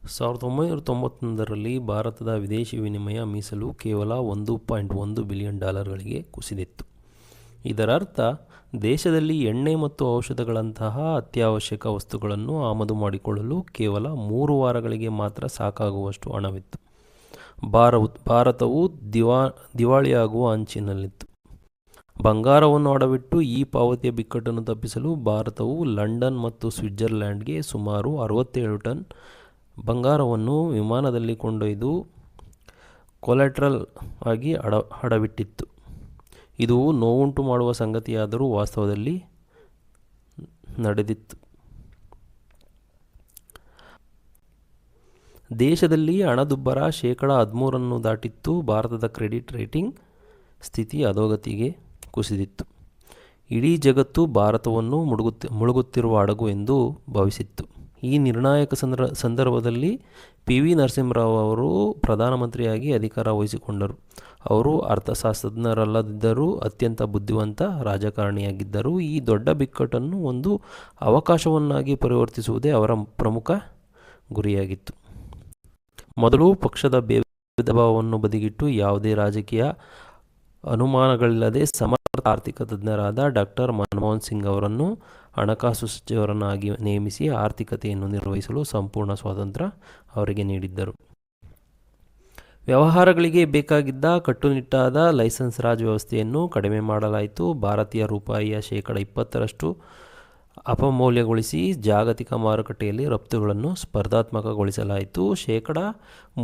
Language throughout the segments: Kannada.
$1991ರಲ್ಲಿ ಭಾರತದ ವಿದೇಶಿ ವಿನಿಮಯ ಮೀಸಲು ಕೇವಲ $1.1 ಬಿಲಿಯನ್ ಕುಸಿದಿತ್ತು. ಇದರರ್ಥ ದೇಶದಲ್ಲಿ ಎಣ್ಣೆ ಮತ್ತು ಔಷಧಗಳಂತಹ ಅತ್ಯವಶ್ಯಕ ವಸ್ತುಗಳನ್ನು ಆಮದು ಮಾಡಿಕೊಳ್ಳಲು ಕೇವಲ 3 ವಾರಗಳಿಗೆ ಮಾತ್ರ ಸಾಕಾಗುವಷ್ಟು ಹಣವಿತ್ತು. ಭಾರತವು ದಿವಾಳಿಯಾಗುವ ಅಂಚಿನಲ್ಲಿತ್ತು. ಬಂಗಾರವನ್ನು ಅಡವಿಟ್ಟು ಈ ಪಾವತಿಯ ಬಿಕ್ಕಟ್ಟನ್ನು ತಪ್ಪಿಸಲು ಭಾರತವು ಲಂಡನ್ ಮತ್ತು ಸ್ವಿಟ್ಜರ್ಲ್ಯಾಂಡ್ಗೆ ಸುಮಾರು 67 ಟನ್ ಬಂಗಾರವನ್ನು ವಿಮಾನದಲ್ಲಿ ಕೊಂಡೊಯ್ದು ಕೊಲೆಟ್ರಲ್ ಆಗಿ ಅಡವಿಟ್ಟಿತ್ತು. ಇದು ನೋವುಂಟು ಮಾಡುವ ಸಂಗತಿಯಾದರೂ ವಾಸ್ತವದಲ್ಲಿ ನಡೆದಿತ್ತು. ದೇಶದಲ್ಲಿ ಹಣದುಬ್ಬರ 13% ದಾಟಿತ್ತು. ಭಾರತದ ಕ್ರೆಡಿಟ್ ರೇಟಿಂಗ್ ಸ್ಥಿತಿ ಅಧೋಗತಿಗೆ ಕುಸಿದಿತ್ತು. ಇಡೀ ಜಗತ್ತು ಭಾರತವನ್ನು ಮುಳುಗುತ್ತಿರುವ ಹಡಗು ಎಂದು ಭಾವಿಸಿತ್ತು. ಈ ನಿರ್ಣಾಯಕ ಸಂದರ್ಭದಲ್ಲಿ ಪಿ ವಿ ನರಸಿಂಹರಾವ್ ಅವರು ಪ್ರಧಾನಮಂತ್ರಿಯಾಗಿ ಅಧಿಕಾರ ವಹಿಸಿಕೊಂಡರು. ಅವರು ಅರ್ಥಶಾಸ್ತ್ರಜ್ಞರಲ್ಲದಿದ್ದರೂ ಅತ್ಯಂತ ಬುದ್ಧಿವಂತ ರಾಜಕಾರಣಿಯಾಗಿದ್ದರು. ಈ ದೊಡ್ಡ ಬಿಕ್ಕಟ್ಟನ್ನು ಒಂದು ಅವಕಾಶವನ್ನಾಗಿ ಪರಿವರ್ತಿಸುವುದೇ ಅವರ ಪ್ರಮುಖ ಗುರಿಯಾಗಿತ್ತು. ಮೊದಲು ಪಕ್ಷದ ಭೇದಭಾವವನ್ನು ಬದಿಗಿಟ್ಟು ಯಾವುದೇ ರಾಜಕೀಯ ಅನುಮಾನಗಳಿಲ್ಲದೆ ಸಮರ್ಥ ಆರ್ಥಿಕ ತಜ್ಞರಾದ ಡಾಕ್ಟರ್ ಮನಮೋಹನ್ ಸಿಂಗ್ ಅವರನ್ನು ಹಣಕಾಸು ಸಚಿವರನ್ನಾಗಿ ನೇಮಿಸಿ ಆರ್ಥಿಕತೆಯನ್ನು ನಿರ್ವಹಿಸಲು ಸಂಪೂರ್ಣ ಸ್ವಾತಂತ್ರ್ಯ ಅವರಿಗೆ ನೀಡಿದ್ದರು. ವ್ಯವಹಾರಗಳಿಗೆ ಬೇಕಾಗಿದ್ದ ಕಟ್ಟುನಿಟ್ಟಾದ ಲೈಸೆನ್ಸ್ ರಾಜ್ ವ್ಯವಸ್ಥೆಯನ್ನು ಕಡಿಮೆ ಮಾಡಲಾಯಿತು. ಭಾರತೀಯ ರೂಪಾಯಿಯ 20% ಅಪಮೌಲ್ಯಗೊಳಿಸಿ ಜಾಗತಿಕ ಮಾರುಕಟ್ಟೆಯಲ್ಲಿ ರಫ್ತುಗಳನ್ನು ಸ್ಪರ್ಧಾತ್ಮಕಗೊಳಿಸಲಾಯಿತು.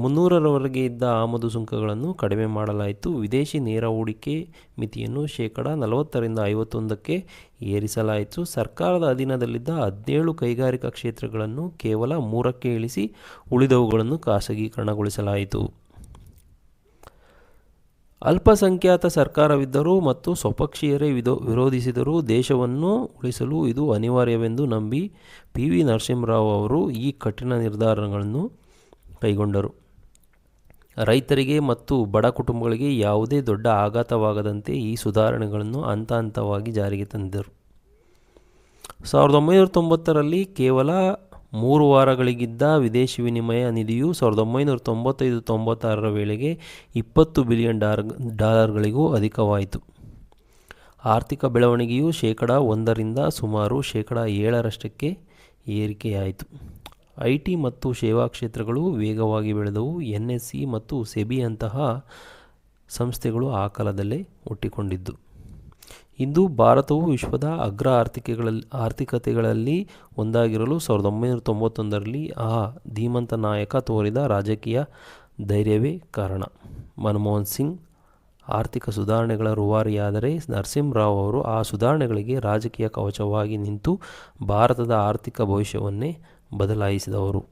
300ರವರೆಗೆ ಇದ್ದ ಆಮದು ಸುಂಕಗಳನ್ನು ಕಡಿಮೆ ಮಾಡಲಾಯಿತು. ವಿದೇಶಿ ನೇರ ಹೂಡಿಕೆ ಮಿತಿಯನ್ನು 40ರಿಂದ 51ಕ್ಕೆ ಏರಿಸಲಾಯಿತು. ಸರ್ಕಾರದ ಅಧೀನದಲ್ಲಿದ್ದ 17 ಕೈಗಾರಿಕಾ ಕ್ಷೇತ್ರಗಳನ್ನು ಕೇವಲ 3ಕ್ಕೆ ಇಳಿಸಿ ಉಳಿದವುಗಳನ್ನು ಖಾಸಗೀಕರಣಗೊಳಿಸಲಾಯಿತು. ಅಲ್ಪಸಂಖ್ಯಾತ ಸರ್ಕಾರವಿದ್ದರೂ ಮತ್ತು ಸ್ವಪಕ್ಷೀಯರೇ ವಿರೋಧಿಸಿದರೂ ದೇಶವನ್ನು ಉಳಿಸಲು ಇದು ಅನಿವಾರ್ಯವೆಂದು ನಂಬಿ ಪಿ ವಿ ನರಸಿಂಹರಾವ್ ಅವರು ಈ ಕಠಿಣ ನಿರ್ಧಾರಗಳನ್ನು ಕೈಗೊಂಡರು. ರೈತರಿಗೆ ಮತ್ತು ಬಡ ಕುಟುಂಬಗಳಿಗೆ ಯಾವುದೇ ದೊಡ್ಡ ಆಘಾತವಾಗದಂತೆ ಈ ಸುಧಾರಣೆಗಳನ್ನು ಹಂತ ಹಂತವಾಗಿ ಜಾರಿಗೆ ತಂದರು. 1990ರಲ್ಲಿ ಕೇವಲ 3 ವಾರಗಳಿಗಿದ್ದ ವಿದೇಶಿ ವಿನಿಮಯ ನಿಧಿಯು 1995-96ರ ವೇಳೆಗೆ $20 ಬಿಲಿಯನ್ ಅಧಿಕವಾಯಿತು. ಆರ್ಥಿಕ ಬೆಳವಣಿಗೆಯು 1%ರಿಂದ ಸುಮಾರು 7%ಕ್ಕೆ ಏರಿಕೆಯಾಯಿತು. ಐಟಿ ಮತ್ತು ಸೇವಾ ಕ್ಷೇತ್ರಗಳು ವೇಗವಾಗಿ ಬೆಳೆದವು. NSE ಮತ್ತು ಸೆಬಿಯಂತಹ ಸಂಸ್ಥೆಗಳು ಆ ಕಾಲದಲ್ಲೇ ಹುಟ್ಟಿಕೊಂಡಿದ್ದು. ಇಂದು ಭಾರತವು ವಿಶ್ವದ ಅಗ್ರ ಆರ್ಥಿಕತೆಗಳಲ್ಲಿ ಒಂದಾಗಿರಲು 1991ರಲ್ಲಿ ಆ ಧೀಮಂತ ನಾಯಕ ತೋರಿದ ರಾಜಕೀಯ ಧೈರ್ಯವೇ ಕಾರಣ. ಮನಮೋಹನ್ ಸಿಂಗ್ ಆರ್ಥಿಕ ಸುಧಾರಣೆಗಳ ರೂವಾರಿಯಾದರೆ ನರಸಿಂಹರಾವ್ ಅವರು ಆ ಸುಧಾರಣೆಗಳಿಗೆ ರಾಜಕೀಯ ಕವಚವಾಗಿ ನಿಂತು ಭಾರತದ ಆರ್ಥಿಕ ಭವಿಷ್ಯವನ್ನೇ ಬದಲಾಯಿಸಿದವರು.